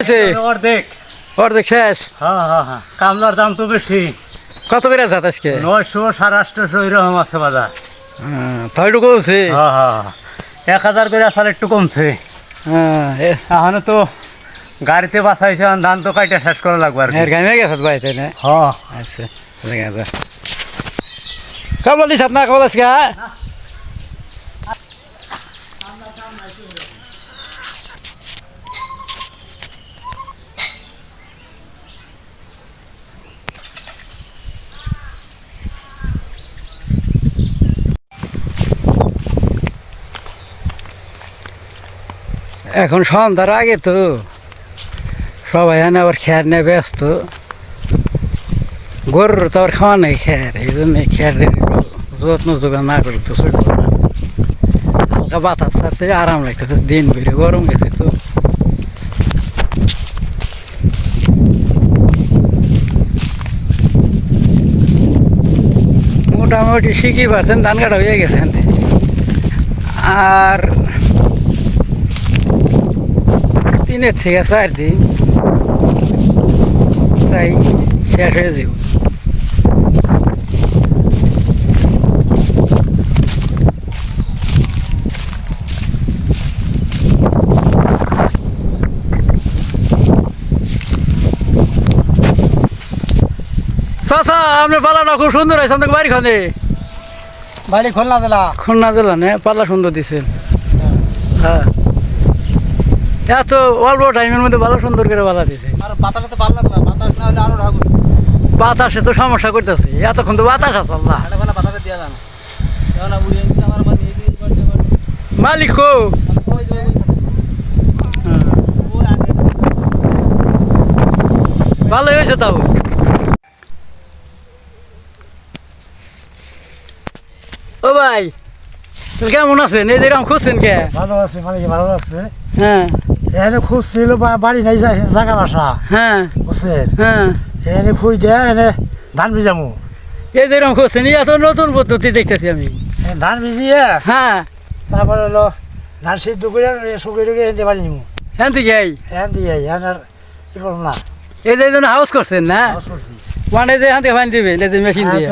অর্ধেক অর্ধেক শেষ। হ্যাঁ কামলার দাম তো বেশি। কত করে যাত আজকে? 900 850 এরকম আছে বাজার। তাইটু কমছে। হ্যাঁ 1000 করে আসার একটু কমছে। এখন তো গাড়িতে বাসাইছে, ধান তো কাইটা শেষ করা লাগবে আর গাড়ি গেছে ভাই, তাই না? হ্যাঁ আচ্ছা ঠিক আছে। কামলা দিস না কামলা আজকে? এখন সন্ধ্যার আগে তো সবাই এনে আবার খেয়ার নিয়ে ব্যস্ত। গরুর তো আবার খাওয়া নেই খেয়ার, এই জন্য খেয়ারের যত্ন যোগান না করলে তো চলবে না। হালকা বাতাস ছাড়তে আরাম লাগতেছে, দিন বেড়ে গরম গেছে তো। মোটামুটি শিখি পারছেন, ধান কাটা হয়ে গেছেন আর 3 থেকে 4 দিন তাই শেষ হয়ে যাব। চাচা আপনার পালাটা খুব সুন্দর হয়েছে, আপনাকে বাড়ি খানে? বাড়ি খুলনা জেলা। খুলনা জেলা না? পাল্লা সুন্দর দিচ্ছেন। হ্যাঁ এত অল্প টাইমের মধ্যে ভালো সুন্দর করে পাল্লা দিছে। বাতাসে তো ভালো লাগবে, বাতাস না হলে আরো ঢাকুন। বাতাসে তো সমস্যা করতেছে, এতক্ষণ তো বাতাস আছে। আল্লাহ বাতাসে দেওয়া যায় না, উড়িয়ে নিতে আমার মালিক কো? ভালো হয়েছে তাও। ও ভাই কেমন আছেন? এই যেরকম খুঁজছেন কে? ভালো আছে, মালিক ভালো লাগছে। হ্যাঁ এখানে খুঁজছিল বাড়ি নাই, জায়গা বাসা। হ্যাঁ বুঝছেন? হ্যাঁ এখানে খুঁজ দেয়, এনে ধান ভিজামু। এই যেরকম খুঁজছেন, এত নতুন পদ্ধতি দেখতেছি আমি। ধান ভিজিয়ে হ্যাঁ তারপরে হলো ধান সিদ্ধ করে শুকিয়ে টুকিয়ে এনতে পারি নিমু। হ্যাঁ ঠিক আছে। এখান দিয়ে এখানে আর কি করবো না, এই যে জন্য হাউস করছেন না? কাজ করছি। মানে যে এখান থেকে পানি দিবেন এই যে মেশিন দিয়ে?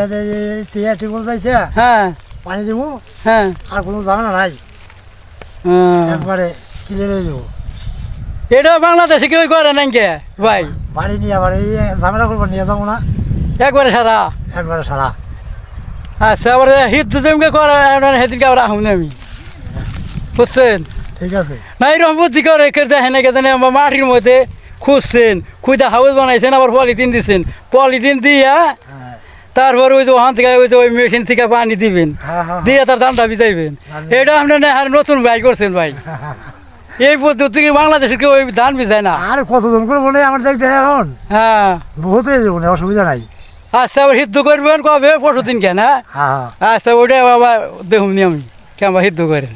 টিয়া টিউবওয়েল যাইছে, হ্যাঁ পানি দিব, হ্যাঁ আর কোনো ঝামেলা নাই, একবারে ক্লিয়ার হয়ে যাবো। এটা বাংলাদেশে কেউ করে নাই কে ভাই? বাড়ি নিয়ে আবার এই ঝামেলা করবো, নিয়ে যাবো না, একবারে সারা? একবারে সারা। আচ্ছা আবার হিট জমকে করে সেদিনকে আবার আহুন আমি, বুঝছেন? ঠিক আছে। না এরকম বুদ্ধি করে দেখেন না কেন? মাটির মধ্যে খুঁজছেন, খুঁজে হাউস বানাইছেন, আবার পলিথিন দিচ্ছেন, পলিথিন দিয়া তারপর ওই যে ওখান থেকে ওই যে ওই মেশিন থেকে পানি দিবেন, দিয়ে তার ধানটা ভিজাইবেন। এটা আপনার নতুন ভাই করছেন ভাই। এই পদ্ধতি কি বাংলাদেশে কেউ ওই ধান ভিজায় না? আর কতজন করে বলে আমার দেখতে এখন? হ্যাঁ বহুত হয়ে যাবো না, অসুবিধা নাই। আচ্ছা আবার সিদ্ধ করবেন কবে? 4 দিন কেন? হ্যাঁ আচ্ছা ওইটা আবার দেখুন আমি কেমন সিদ্ধ করেন।